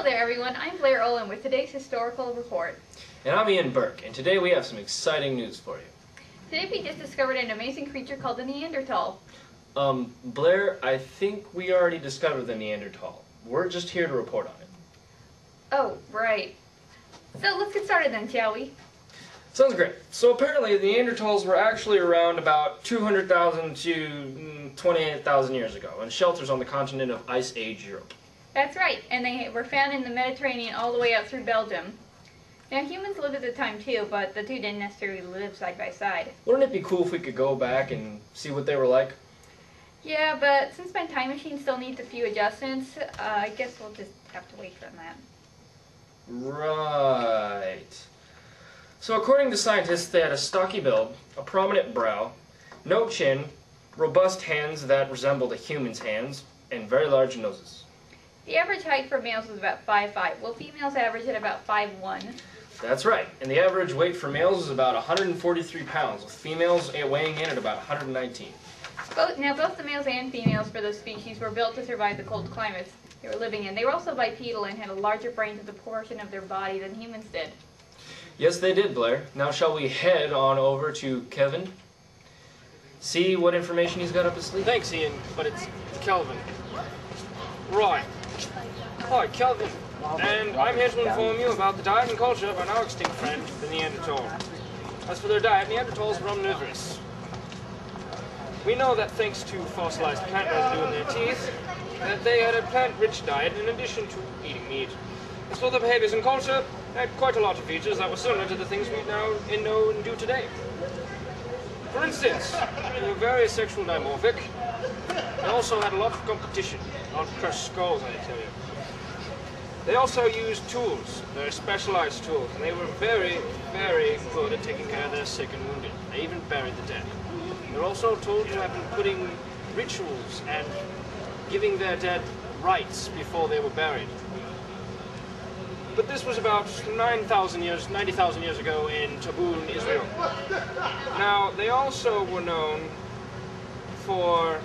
Hello there everyone, I'm Blair Olin with today's historical report. And I'm Ian Burke, and today we have some exciting news for you. Today we just discovered an amazing creature called the Neanderthal. Blair, I think we already discovered the Neanderthal. We're just here to report on it. Oh, right. So let's get started then, shall we? Sounds great. So apparently the Neanderthals were actually around about 200,000 to 28,000 years ago in shelters on the continent of Ice Age Europe. That's right, and they were found in the Mediterranean all the way up through Belgium. Now humans lived at the time too, but the two didn't necessarily live side by side. Wouldn't it be cool if we could go back and see what they were like? Yeah, but since my time machine still needs a few adjustments, I guess we'll just have to wait for that. Right. So according to scientists, they had a stocky build, a prominent brow, no chin, robust hands that resembled a human's hands, and very large noses. The average height for males was about 5'5", while females average at about 5'1". That's right, and the average weight for males is about 143 pounds, with females weighing in at about 119. Both the males and females for those species were built to survive the cold climates they were living in. They were also bipedal and had a larger brain to the portion of their body than humans did. Yes, they did, Blair. Now shall we head on over to Kevin? See what information he's got up his sleeve? Thanks, Ian, but it's Kelvin. Right. Hi, Kelvin. And I'm here to inform you about the diet and culture of our now extinct friend, the Neanderthal. As for their diet, Neanderthals were omnivorous. We know that thanks to fossilized plant residue in their teeth, that they had a plant-rich diet in addition to eating meat. As for their behaviors and culture, they had quite a lot of features that were similar to the things we now know and do today. For instance, they were very sexual dimorphic. They also had a lot of competition, a lot of crushed skulls, I tell you. They also used tools, very specialized tools, and they were very, very good at taking care of their sick and wounded. They even buried the dead. They're also told to have been putting rituals and giving their dead rites before they were buried. But this was about 90,000 years ago in Tabun, Israel. Now, they also were known for,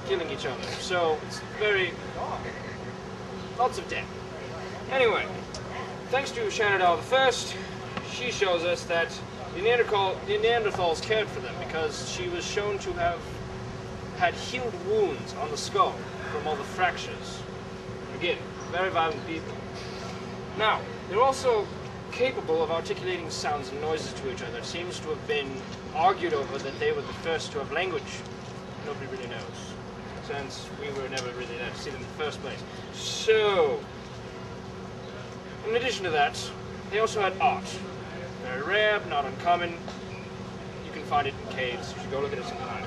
killing each other. So, it's lots of death. Anyway, thanks to Shanadal I, she shows us that the Neanderthals cared for them because she was shown to have had healed wounds on the skull from all the fractures. Again, very violent people. Now, they're also capable of articulating sounds and noises to each other. It seems to have been argued over that they were the first to have language. Nobody really knows, since we were never really there to see them in the first place. So, in addition to that, they also had art. Very rare, but not uncommon. You can find it in caves. You should go look at it sometime.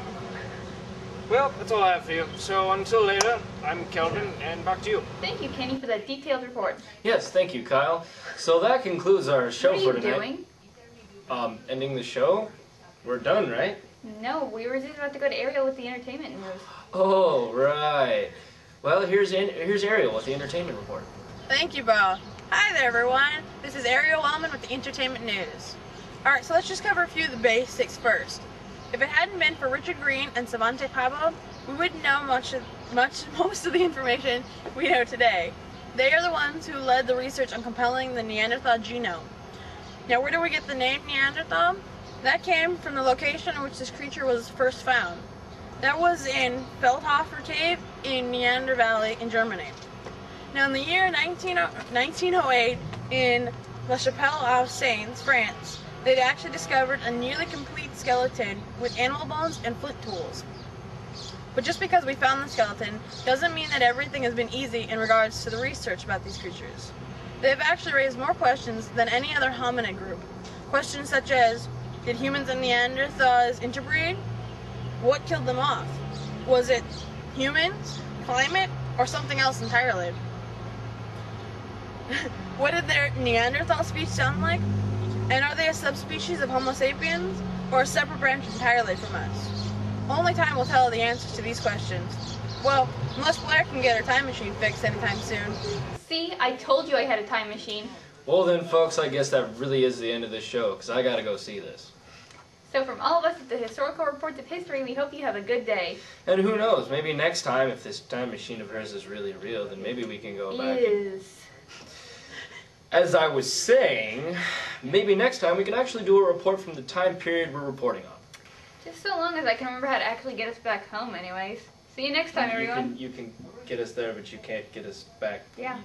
Well, that's all I have for you. So until later, I'm Kelvin, and back to you. Thank you, Kenny, for that detailed report. Yes, thank you, Kyle. So that concludes our show for tonight. What are you doing? Ending the show? We're done, right? No, we were just about to go to Ariel with the entertainment news. Oh, right. Well, here's Ariel with the entertainment report. Thank you, Bo. Hi there, everyone. This is Ariel Wellman with the entertainment news. Alright, so let's just cover a few of the basics first. If it hadn't been for Richard Green and Savante Pablo, we wouldn't know most of the information we know today. They are the ones who led the research on compiling the Neanderthal genome. Now, where do we get the name Neanderthal? That came from the location in which this creature was first found. That was in Feldhofer Cave in Neander Valley in Germany. Now, in the year 1908, in La Chapelle-aux-Saints, France, they'd actually discovered a nearly complete skeleton with animal bones and flint tools. But just because we found the skeleton doesn't mean that everything has been easy in regards to the research about these creatures. They have actually raised more questions than any other hominid group. Questions such as, did humans and Neanderthals interbreed? What killed them off? Was it humans, climate, or something else entirely? What did their Neanderthal speech sound like? And are they a subspecies of Homo sapiens, or a separate branch entirely from us? Only time will tell the answers to these questions. Well, unless Blair can get her time machine fixed anytime soon. See, I told you I had a time machine. Well then, folks, I guess that really is the end of this show, because I gotta go see this. So from all of us at the Historical Reports of History, we hope you have a good day. And who knows, maybe next time, if this time machine of hers is really real, then maybe we can go back and... As I was saying, maybe next time we can actually do a report from the time period we're reporting on. Just so long as I can remember how to actually get us back home anyways. See you next time, everyone. You can get us there, but you can't get us back. Yeah.